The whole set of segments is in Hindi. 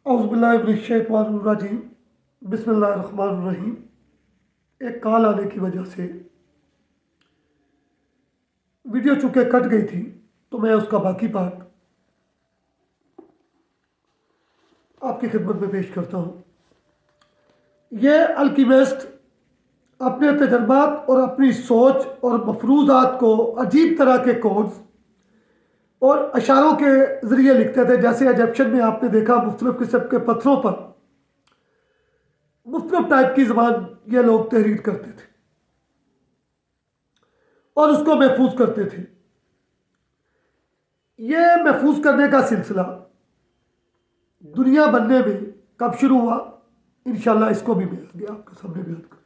औज़ुबिल्लाहिमिनश्शैतानिर्रजीम बिस्मिल्लाहिर्रहमानिर्रहीम। एक कॉल आने की वजह से वीडियो चूँकि कट गई थी तो मैं उसका बाकी पार्ट आपकी खिदमत में पेश करता हूँ। ये अल्कीमिस्ट अपने तजर्बात और अपनी सोच और मफरूज़ात को अजीब तरह के कोड्स और अशारों के ज़रिए लिखते थे। जैसे इजिप्शियन में आपने देखा मुख्तलिफ़ किस्म के पत्थरों पर मुख्तलिफ टाइप की ज़बान ये लोग तहरीर करते थे और उसको महफूज करते थे। ये महफूज करने का सिलसिला दुनिया बनने में कब शुरू हुआ, इंशाल्लाह इसको भी मैं आगे आपके सामने बयान करता हूँ।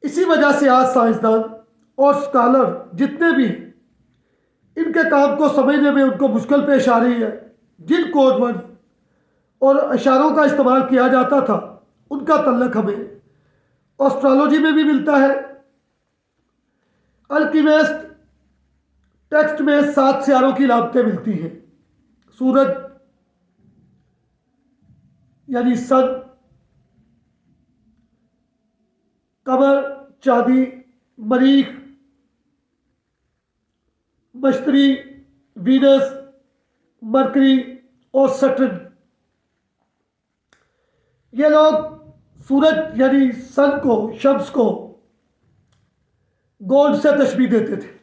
इसी वजह से आज साइंसदान और स्कॉलर जितने भी इनके काम को समझने में उनको मुश्किल पेश आ रही है। जिन कोड वर्ड और इशारों का इस्तेमाल किया जाता था उनका तल्लक हमें एस्ट्रोलॉजी में भी मिलता है। अल्कीमिस्ट टेक्स्ट में 7 सियारों की लामतें मिलती हैं। सूरज यानी सन, कमर, चांदी, मरीख, मश्तरी, वीनस, मरकरी और सटर्न। ये लोग सूरज यानी सन को, शम्स को गोल्ड से तशबीह देते थे।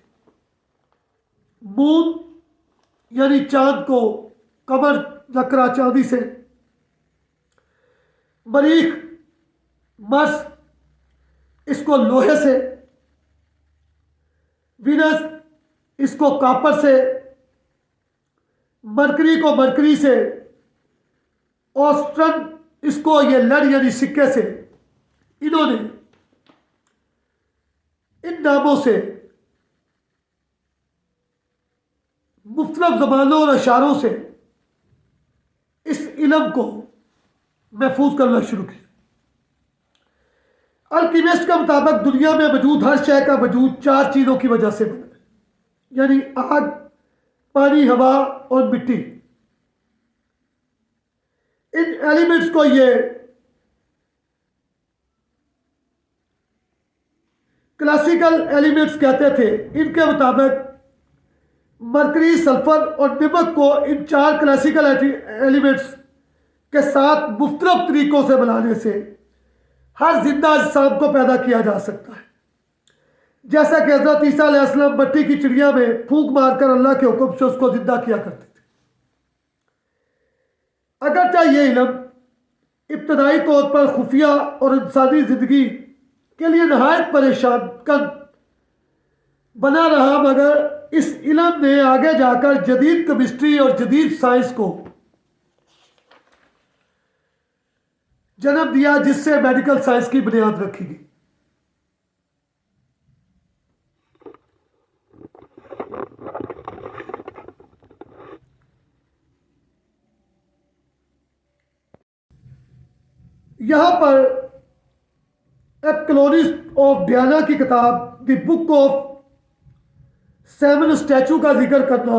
मून यानी चांद को कमर नकरा चांदी से, मरीख मर्स इसको लोहे से, वीनस इसको कापर से, मरकरी को मरकरी से, ऑस्ट्रन इसको ये लड़ यानी सिक्के से। इन्होंने इन नामों से मुख्तलिफ ज़बानों और अशारों से इस इल्म को महफूज करना शुरू किया। अल्कीमिस्ट के मुताबिक दुनिया में मौजूद हर शय का वजूद 4 चीज़ों की वजह से बना है, यानी आग, पानी, हवा और मिट्टी। इन एलिमेंट्स को ये क्लासिकल एलिमेंट्स कहते थे। इनके मुताबिक मरकरी, सल्फर और नमक को इन 4 क्लासिकल एलिमेंट्स के साथ मुख्तलिफ तरीकों से बनाने से हर जिंदा इंसान को पैदा किया जा सकता है। जैसा कि हज़रत ईसा अलैहिस्सलाम मट्टी की चिड़िया में फूंक मारकर अल्लाह के हुक्म से उसको जिंदा किया करते थे। अगरचे ये इल्म इब्तदाई तौर पर खुफिया और इंसानी जिंदगी के लिए नहायत परेशान कन बना रहा, मगर इस इल्म ने आगे जाकर जदीद केमिस्ट्री और जदीद साइंस को जन्म दिया, जिससे मेडिकल साइंस की बुनियाद रखी गई। यहां पर एपक्लोनिस्ट ऑफ डियाना की किताब द बुक ऑफ 7 स्टैचू का जिक्र करना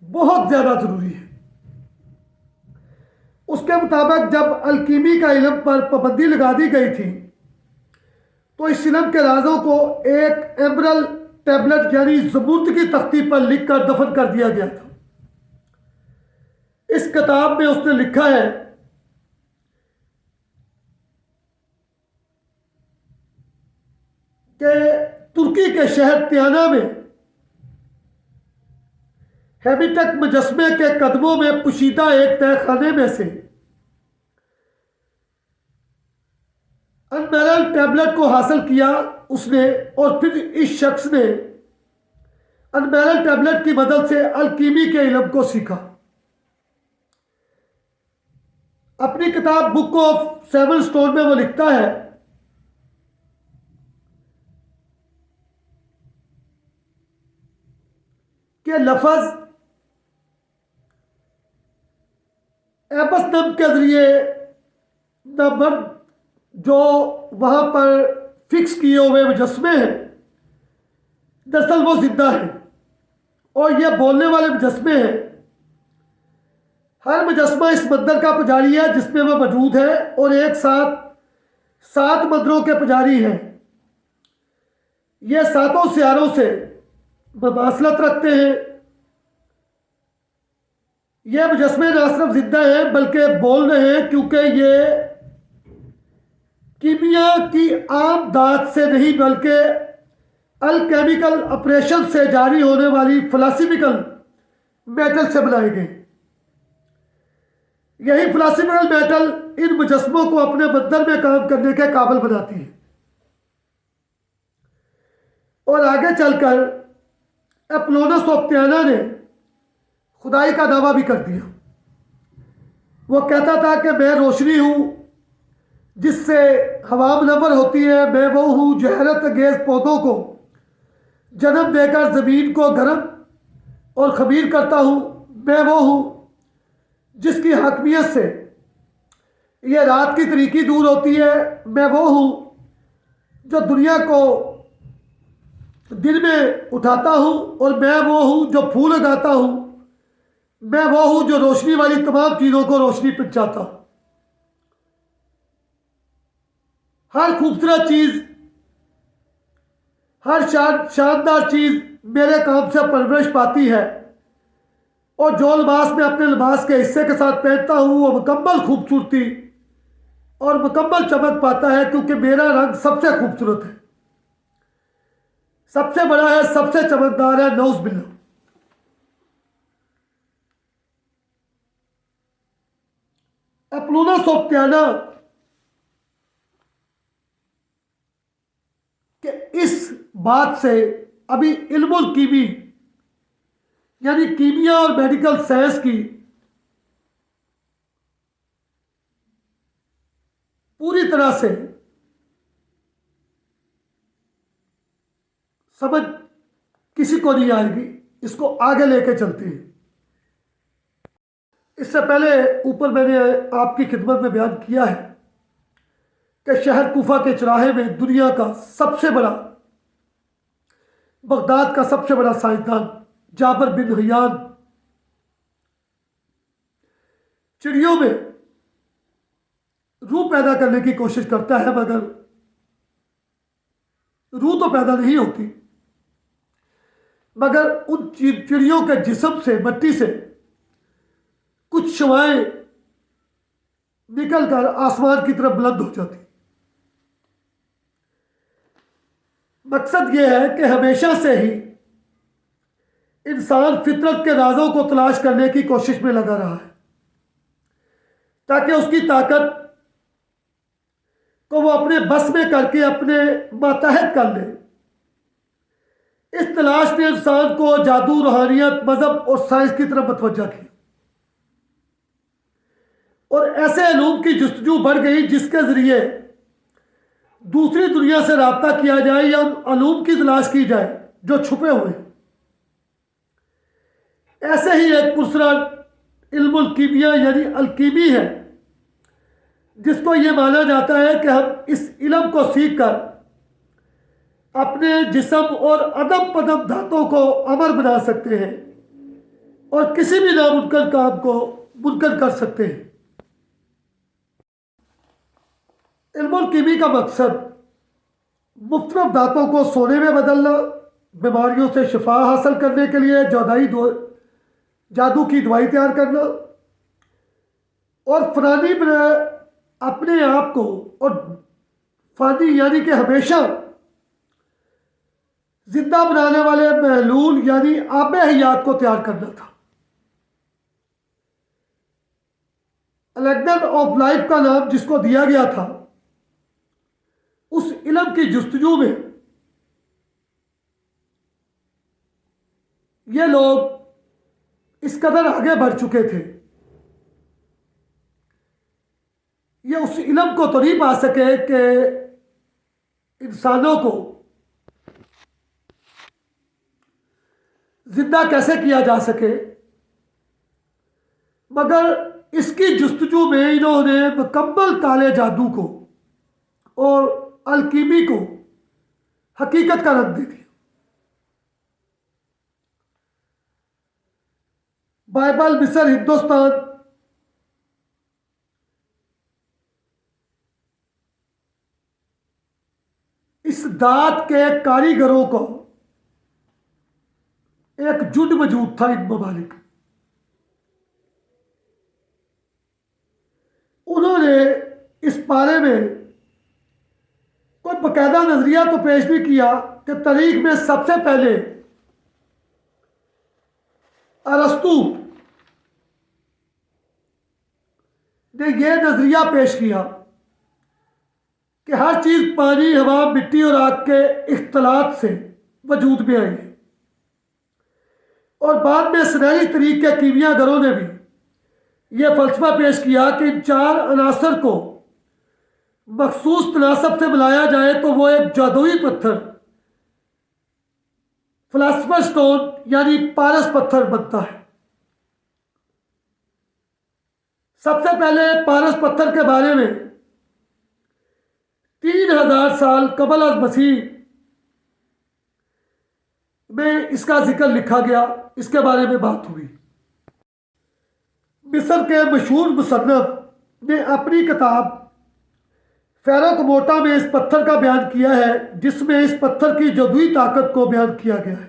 बहुत ज़्यादा ज़रूरी है। उसके मुताबिक जब अलकीमी का इल्म पर पाबंदी लगा दी गई थी तो इस इल्म के राजों को एक एमरल टैबलेट यानी ज़बूत की तख्ती पर लिखकर दफन कर दिया गया था। इस किताब में उसने लिखा है कि तुर्की के शहर त्याना में हैबिटक मुजस्मे के कदमों में पुशीदा एक तहखाने में से अनमैरल टैबलेट को हासिल किया उसने, और फिर इस शख्स ने अनमैरल टैबलेट की मदद से अलकीमी के इल्म को सीखा। अपनी किताब बुक ऑफ 7 स्टोन में वो लिखता है कि लफ्ज़ एबसनम के जरिए नंबर जो वहां पर फिक्स किए हुए मुजस्मे हैं, दरअसल वो जिंदा है और ये बोलने वाले मुजस्मे हैं हर मुजस्मा इस मंदिर का पुजारी है जिसमें वह मौजूद है, और एक साथ 7 मंदिरों के पुजारी हैं। ये सातों सियारों से ममासलत रखते हैं। ये मुजस्मे न सिर्फ जिंदा हैं बल्कि बोल रहे हैं, क्योंकि ये कीमिया की आम दात से नहीं बल्कि अल्केमिकल ऑपरेशन से जारी होने वाली फिलासफिकल मेटल से बनाए गए। यही फिलासफिकल मेटल इन मुजस्मों को अपने मंदिर में काम करने के काबिल बनाती है। और आगे चलकर एपोलोनस ऑफ थियाना ने खुदाई का दावा भी कर दिया। वो कहता था कि मैं रोशनी हूँ जिससे हवा मुनव्वर होती है, मैं वो हूँ जो हैरत अंगेज पौधों को जन्म देकर ज़मीन को गर्म और खमीर करता हूँ, मैं वो हूँ जिसकी हकमियत से ये रात की तरीकी दूर होती है, मैं वो हूँ जो दुनिया को दिन में उठाता हूँ, और मैं वो हूँ जो फूल उगाता हूँ, मैं वो हूँ जो रोशनी वाली तमाम चीज़ों को रोशनी पहुँचाता हूँ। हर खूबसूरत चीज़, हर शानदार चीज़ मेरे काम से परवरिश पाती है, और जो लिबास मैं अपने लिबास के हिस्से के साथ पहनता हूँ वो मुकम्मल खूबसूरती और मुकम्मल चमक पाता है, क्योंकि मेरा रंग सबसे खूबसूरत है, सबसे बड़ा है, सबसे चमकदार है। नौज़ बिल्लाह। एपोलोनस ऑफ थियाना कि इस बात से अभी इल्मुल कीमी यानी कीमिया और मेडिकल साइंस की पूरी तरह से समझ किसी को नहीं आएगी। इसको आगे लेके चलती है। इससे पहले ऊपर मैंने आपकी खिदमत में बयान किया है कि शहर कूफा के चौराहे में दुनिया का सबसे बड़ा, बगदाद का सबसे बड़ा साइंसदान जाबर बिन हयान चिड़ियों में रूह पैदा करने की कोशिश करता है, मगर रूह तो पैदा नहीं होती, मगर उन चिड़ियों के जिस्म से, मट्टी से कुछ शुआएं निकलकर आसमान की तरफ बुलंद हो जाती। मकसद यह है कि हमेशा से ही इंसान फितरत के राजों को तलाश करने की कोशिश में लगा रहा है, ताकि उसकी ताकत को वो अपने बस में करके अपने मातहत कर ले। इस तलाश ने इंसान को जादू, रूहानियत, मजहब और साइंस की तरफ मुतवज्जा किया, और ऐसे इल्म की जस्तजू बढ़ गई जिसके जरिए दूसरी दुनिया से रब्ता किया जाए या उन इल्म की तलाश की जाए जो छुपे हुए। ऐसे ही एक पुरस्कार इल्मुल कीमिया यानी अलकीमी है, जिसको ये माना जाता है कि हम इस इल्म को सीख कर अपने जिस्म और अदम पदम धातों को अमर बना सकते हैं और किसी भी नामुमकिन काम को मुमकिन कर सकते हैं। इल्मुल कीमी का मकसद मुख्तलिफ धातों को सोने में बदलना, बीमारियों से शिफा हासिल करने के लिए जादू की दवाई तैयार करना, और फनानी अपने आप को, और फानी यानी कि हमेशा जिंदा बनाने वाले महलूल यानी आब हयात को तैयार करना था। एलेक्जेंडर ऑफ लाइफ का नाम जिसको दिया गया था, उस इल्म की जस्तजू में ये लोग इस कदर आगे बढ़ चुके थे, ये उस इल्म को तो नहीं पा सके कि इंसानों को जिंदा कैसे किया जा सके, मगर इसकी जस्तजू में इन्होंने मुकम्मल काले जादू को और अलकीमी को हकीकत का रंग दे दिया। बाइबल, मिस्र, हिंदुस्तान इस दात के कारीगरों को एक झुंड मौजूद था इन ममालिक। उन्होंने इस बारे में कोई बाकायदा नजरिया तो पेश नहीं किया कि तारीख में सबसे पहले अरस्तु ने यह नजरिया पेश किया कि हर चीज पानी, हवा, मिट्टी और आग के इख्तलात से वजूद में आई है। और बाद में सुनहरी तरीक के कीमियागरों ने भी यह फलसफा पेश किया कि इन चार अनासर को मखसूस तनासब से मिलाया जाए तो वो एक जादुई पत्थर, फिलासफर स्टोन यानी पारस पत्थर बनता है। सबसे पहले पारस पत्थर के बारे में 3000 साल कबल अज मसीह में इसका जिक्र लिखा गया, इसके बारे में बात हुई। मिस्र के मशहूर मुसन्नफ ने अपनी किताब फैरोक मोटा में इस पत्थर का बयान किया है, जिसमें इस पत्थर की जादुई ताकत को बयान किया गया है।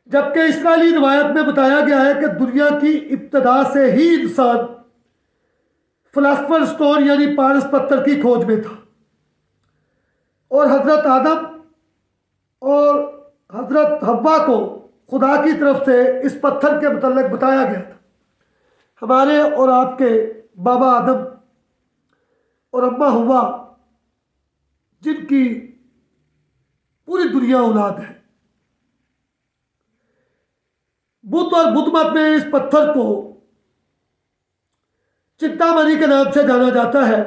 जबकि इस्राएली रिवायत में बताया गया है कि दुनिया की इब्तदा से ही इंसान फिलासफर स्टोन यानी पारस पत्थर की खोज में था और हजरत आदम और हजरत हव्वा को खुदा की तरफ से इस पत्थर के मुतल्लिक बताया गया था। हमारे और आपके बाबा आदम और अम्मा हव्वा, जिनकी पूरी दुनिया औलाद है, बुद्ध और बुद्ध मत में इस पत्थर को चिंतामणि के नाम से जाना जाता है।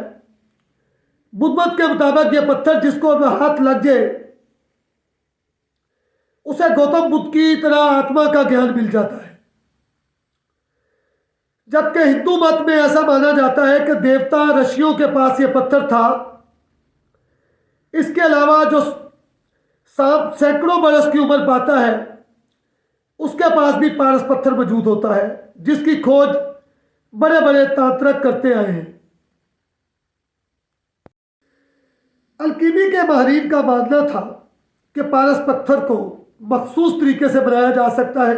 बुद्ध मत के मुताबिक यह पत्थर जिसको हाथ लग जाए उसे गौतम बुद्ध की तरह आत्मा का ज्ञान मिल जाता है। जबकि हिंदू मत में ऐसा माना जाता है कि देवता ऋषियों के पास यह पत्थर था। इसके अलावा जो सांप सैकड़ों बरस की उम्र पाता है उसके पास भी पारस पत्थर मौजूद होता है, जिसकी खोज बड़े बड़े तांत्रिक करते आए हैं। अलकीमी के माहिरीन का मानना था कि पारस पत्थर को मखसूस तरीके से बनाया जा सकता है।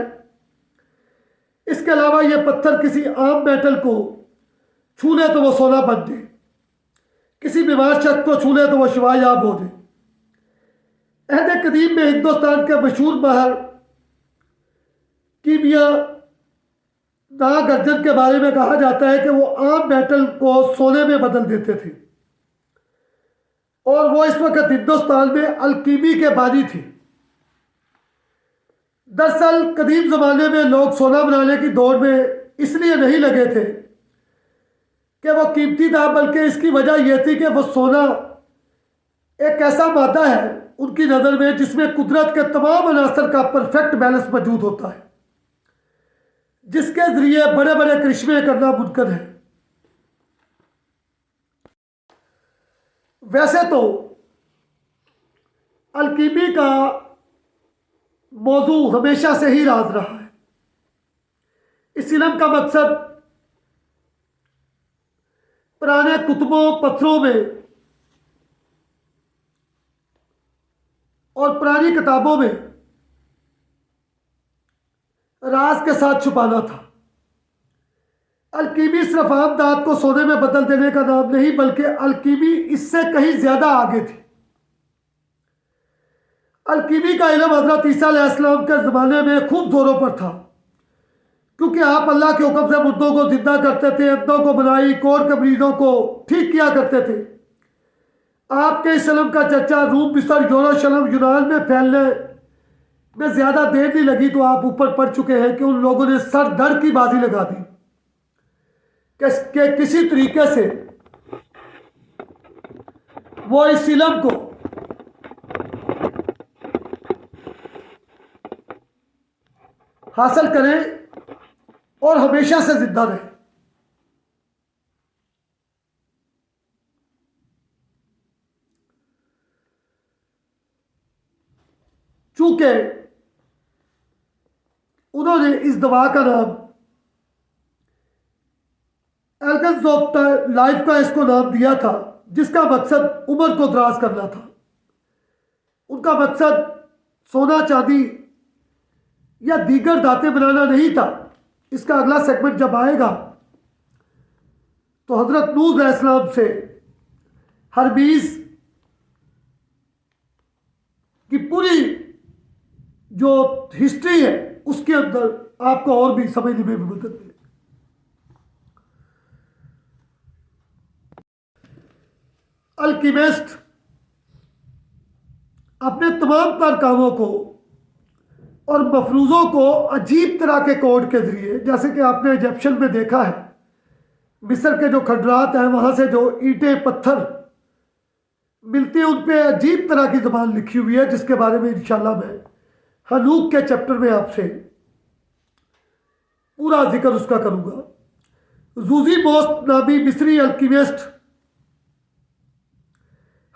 इसके अलावा यह पत्थर किसी आम मेटल को छू ले तो वह सोना बन जाए, किसी बीमार शख्स को छू ले तो वह शिफायाब हो जाए। अहद कदीम में हिंदुस्तान के मशहूर माहिर कीमिया नागार्जुन के बारे में कहा जाता है कि वो आम मेटल को सोने में बदल देते थे और वो इस वक्त हिंदुस्तान में अलकीमी के बानी थे। दरअसल कदीम ज़माने में लोग सोना बनाने की दौड़ में इसलिए नहीं लगे थे कि वो कीमती था, बल्कि इसकी वजह यह थी कि वो सोना एक ऐसा मादा है उनकी नज़र में जिसमें कुदरत के तमाम अनासर का परफेक्ट बैलेंस मौजूद होता है, जिसके जरिए बड़े बड़े करिश्मे करना मुमकिन है। वैसे तो अलकीमी का मौजू हमेशा से ही राज रहा है। इस इल्म का मकसद पुराने कुतुबों, पत्थरों में और पुरानी किताबों में राज के साथ छुपाना था। अलकीमी सिर्फ आम दांत को सोने में बदल देने का नाम नहीं, बल्कि अलकीमी इससे कहीं ज्यादा आगे थी। अलकीमी का इल्म हजरत ईसा अलैहिस्सलाम के ज़माने में खूब जोरों पर था, क्योंकि आप अल्लाह के हुक्म से मुर्दों को जिंदा करते थे, अंधों को बनाई, कोढ़ के मरीजों को ठीक किया करते थे। आपके इस इल्म का चर्चा रूम, मिस्र, यरूशलेम, यूनान में फैलने में ज़्यादा देर नहीं लगी तो आप ऊपर पढ़ चुके हैं कि उन लोगों ने सर दर की बाजी लगा दी कि किसी तरीके से वो इस इल्म को हासिल करें और हमेशा से जिंदा रहे। चूंकि उन्होंने इस दवा का नाम एल्गन्स ऑफ लाइफ का इसको नाम दिया था, जिसका मकसद उम्र को दराज करना था। उनका मकसद सोना चांदी या दीगर धातें बनाना नहीं था। इसका अगला सेगमेंट जब आएगा तो हजरत नूह अलैहिस्सलाम से हरबीज की पूरी जो हिस्ट्री है उसके अंदर आपको और भी समझने में भी मदद मिलेगी। अल्कीमिस्ट अपने तमाम तर कामों को और मफरूज़ों को अजीब तरह के कोड के ज़रिए, जैसे कि आपने इजिप्शियन में देखा है, मिस्र के जो खंडरात हैं वहाँ से जो ईंटें पत्थर मिलती हैं उन पर अजीब तरह की ज़बान लिखी हुई है, जिसके बारे में इंशाल्लाह मैं हनूक के चैप्टर में आपसे पूरा जिक्र उसका करूँगा। जूजी मोस्ट नामी मिस्री अल्कीमिस्ट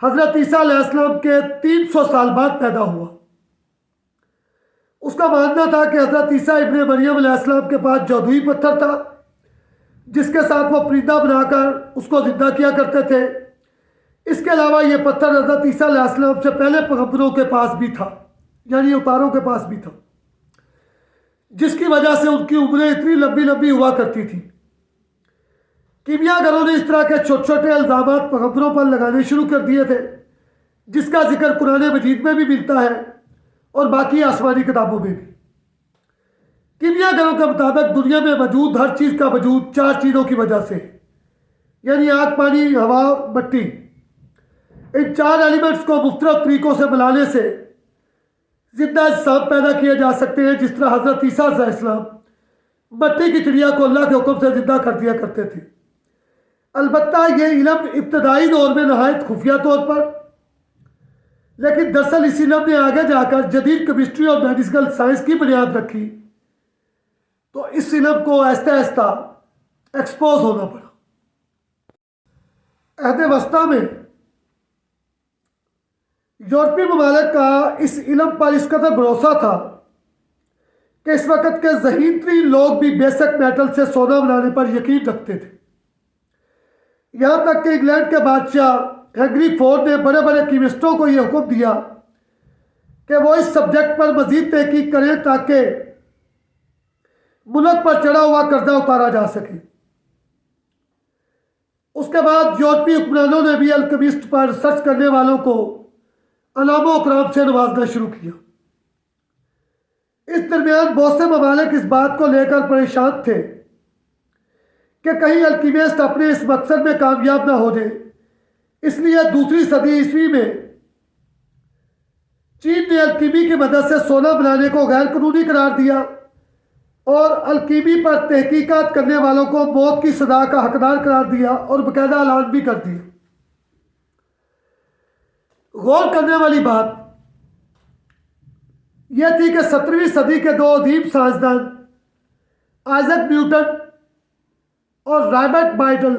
हज़रत ईसा अलैहिस्सलाम के 300 साल बाद पैदा हुआ। उसका मानना था कि हज़रत ईसा इब्ने मरियम अलैहिस्सलाम के पास जादुई पत्थर था जिसके साथ वो परिंदा बनाकर उसको जिंदा किया करते थे। इसके अलावा ये पत्थर हज़रत ईसा अलैहिस्सलाम से पहले पैगंबरों के पास भी था, यानी उतारों के पास भी था, जिसकी वजह से उनकी उम्रें इतनी लंबी लंबी हुआ करती थी। कीमियागरों ने इस तरह के छोटे छोटे इल्ज़ामात पैगंबरों पर लगाने शुरू कर दिए थे, जिसका जिक्र कुरान मजीद में भी मिलता है और बाकी आसमानी किताबों में भी। कीमियागरों के मुताबिक दुनिया में मौजूद हर चीज़ का वजूद 4 चीज़ों की वजह से, यानी आग, पानी, हवा, मिट्टी, इन 4 एलिमेंट्स को मुख्तलिफ तरीक़ों से मिलाने से जिंदा अजसाम पैदा किए जा सकते हैं। जिस तरह हज़रत ईसा अलैहिस्सलाम मिट्टी की चिड़िया को अल्लाह के हुक्म से जिंदा कर दिया करते थे। अलबत्ता ये इल्म इब्तदाई दौर में नहायत खुफिया तौर पर, लेकिन दरअसल इस इल्म ने आगे जाकर जदीद केमिस्ट्री और मेडिकल साइंस की बुनियाद रखी, तो इस इल्म को आहिस्ता आहिस्ता एक्सपोज होना पड़ा। अहद वस्ता में यूरोपीय ममालिक का इस इल्म पर इस कदर भरोसा था कि इस वक्त के ज़हीन तरीन लोग भी बेसिक मेटल से सोना बनाने पर यकीन रखते थे। यहाँ तक कि इंग्लैंड के बादशाह हेनरी फोर्ड ने बड़े बड़े कीमिस्टों को यह हुक्म दिया कि वो इस सब्जेक्ट पर मजीद तहकीक करें ताकि मुल्क पर चढ़ा हुआ कर्जा उतारा जा सके। उसके बाद यूरोपीय हुक्मरानों ने भी अल्केमिस्ट पर सर्च करने वालों को अनामो इकराम से नवाजना शुरू किया। इस दरमियान बहुत से ममालिक इस बात को लेकर परेशान थे कि कहीं अल्कीमिस्ट अपने इस मकसद में कामयाब ना हो जाए। इसलिए 2री सदी ईस्वी में चीन ने अल्कीमी की मदद से सोना बनाने को गैर कानूनी करार दिया और अल्कीमी पर तहकीकात करने वालों को मौत की सजा का हकदार करार दिया और बाकायदा ऐलान भी कर दिया। गौर करने वाली बात यह थी कि 17वीं सदी के 2 अजीम साइंसदान आइजैक न्यूटन और रॉबर्ट बाइडल,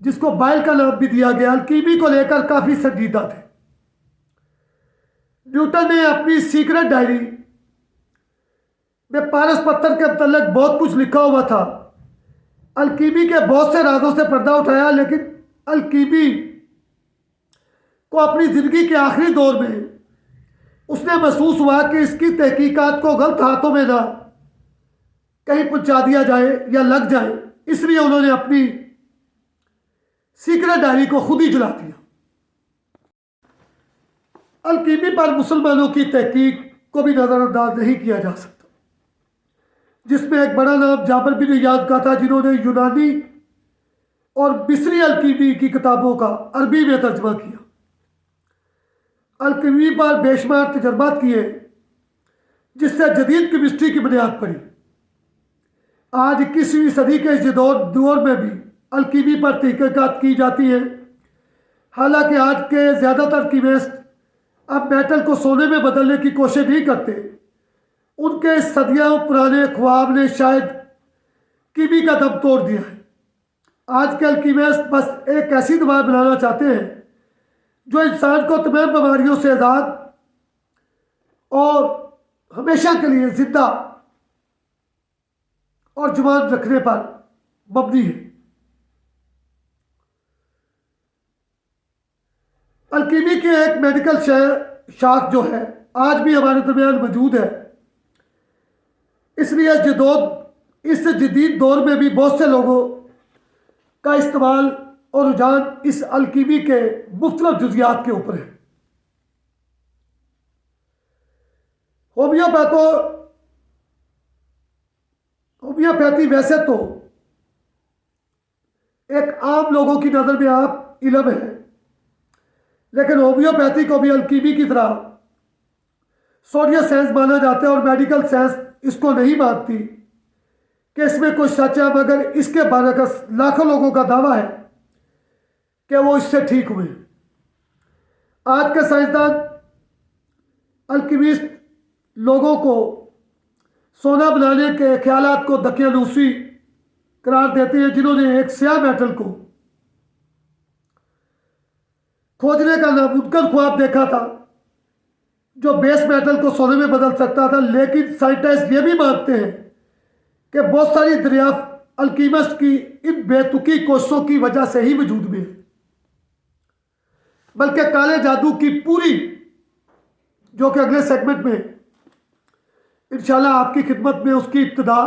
जिसको बाइल का नाम भी दिया गया, अल्कीमी को लेकर काफ़ी संजीदा थे। न्यूटन ने अपनी सीक्रेट डायरी में पारस पत्थर के मतलब बहुत कुछ लिखा हुआ था। अल्कीमी के बहुत से राजों से पर्दा उठाया, लेकिन अल्कीमी को अपनी ज़िंदगी के आखिरी दौर में उसने महसूस हुआ कि इसकी तहकीकात को गलत हाथों में ना कहीं पहुंचा दिया जाए या लग जाए, इसलिए उन्होंने अपनी सीक्रेट डायरी को खुद ही जला दिया। अल्कीमी पर मुसलमानों की तहकीक को भी नज़रअंदाज नहीं किया जा सकता, जिसमें एक बड़ा नाम जाबिर बिन याद का था, जिन्होंने यूनानी और मिस्री अल्कीमी की किताबों का अरबी में तर्जमा किया। अल्कीमी पर बेशुमार तजर्बात किए, जिससे जदीद केमिस्ट्री की बुनियाद पड़ी। आज 21वीं सदी के इस दौर में भी अल्कीमी पर तहकीकात की जाती है। हालांकि आज के ज़्यादातर कीमिस्ट अब मेटल को सोने में बदलने की कोशिश नहीं करते। उनके सदियों पुराने ख्वाब ने शायद कीमी का दम तोड़ दिया है। आज के अल्कीमिस्ट बस एक ऐसी दवा बनाना चाहते हैं जो इंसान को तमाम बीमारियों से आज़ाद और हमेशा के लिए जिंदा और जुबान रखने पर मबनी है। अल्कीमी के एक मेडिकल शाख जो है आज भी हमारे दरमियान मौजूद है। इसलिए इस जदीद दौर में भी बहुत से लोगों का इस्तेमाल और रुझान इस अलकीमी के मुख्तलिफ जुजियात के ऊपर है। होम्योपैथी वैसे तो एक आम लोगों की नज़र में आप इल्म है, लेकिन होम्योपैथी को भी अलकीमी की तरह सोडियम साइंस माना जाता है और मेडिकल साइंस इसको नहीं मानती कि इसमें कुछ सच है, मगर इसके बरअक्स लाखों लोगों का दावा है कि वो इससे ठीक हुए। आज के साइंसदान अल्कीमिस्ट लोगों को सोना बनाने के ख्यालात को दकियानूसी करार देते हैं, जिन्होंने एक स्याह मेटल को खोजने का नामुमकिन ख्वाब देखा था जो बेस मेटल को सोने में बदल सकता था। लेकिन साइंटिस्ट ये भी मानते हैं कि बहुत सारी दरियाफ्त अल्कीमिस्ट की इन बेतुकी कोशिशों की वजह से ही वजूद में है, बल्कि काले जादू की पूरी, जो कि अगले सेगमेंट में इंशाल्लाह आपकी खिदमत में उसकी इब्तिदा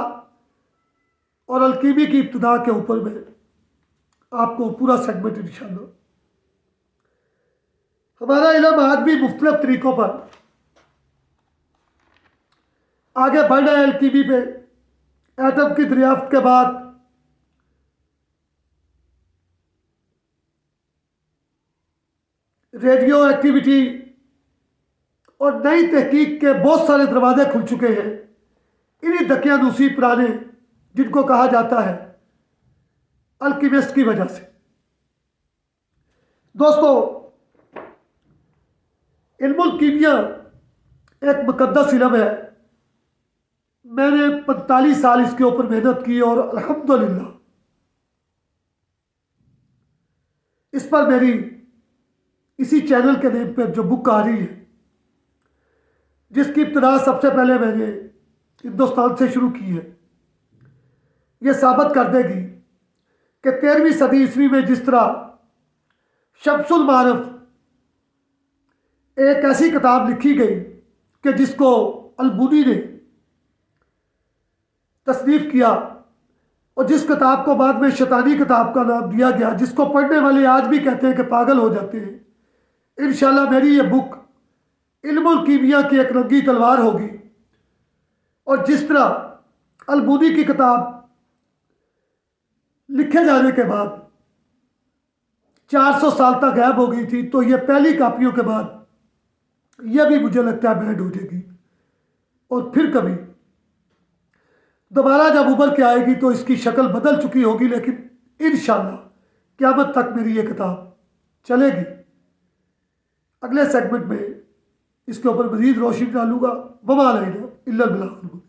और अलकीमी की इब्तिदा के ऊपर में आपको पूरा सेगमेंट इंशाल्लाह। हमारा इल्म आज भी मुख्तलिफ तरीकों पर आगे बढ़ रहा है। अलकीमी पे एटम की दरियाफ्त के बाद रेडियो एक्टिविटी और नई तहकीक के बहुत सारे दरवाजे खुल चुके हैं इन्हीं दकियानूसी पुराने, जिनको कहा जाता है अल्कीमिस्ट की वजह से। दोस्तों, इल्मुल कीमिया एक मुकद्दस इल्म है। मैंने 45 साल इसके ऊपर मेहनत की और अल्हम्दुलिल्लाह इस पर मेरी इसी चैनल के नेम पर जो बुक आ रही है, जिसकी इब्तिदा सबसे पहले मैंने हिंदुस्तान से शुरू की है, यह साबित कर देगी कि 13वीं सदी ईस्वी में जिस तरह शम्सुल मारफ एक ऐसी किताब लिखी गई कि जिसको अलबूनी ने तसनीफ किया और जिस किताब को बाद में शैतानी किताब का नाम दिया गया, जिसको पढ़ने वाले आज भी कहते हैं कि पागल हो जाते हैं, इंशाल्लाह मेरी ये बुक इल्मुल कीमिया की एक रंगी तलवार होगी। और जिस तरह अलबूनी की किताब लिखे जाने के बाद 400 साल तक गायब हो गई थी, तो ये पहली कापियों के बाद यह भी मुझे लगता है बैंड हो जाएगी और फिर कभी दोबारा जब उभर के आएगी तो इसकी शक्ल बदल चुकी होगी, लेकिन इंशाल्लाह क़यामत तक मेरी ये किताब चलेगी। अगले सेगमेंट में इसके ऊपर मज़ीद रोशनी डालूंगा। वमा अलैना इल्लल बलागुल मुबीन।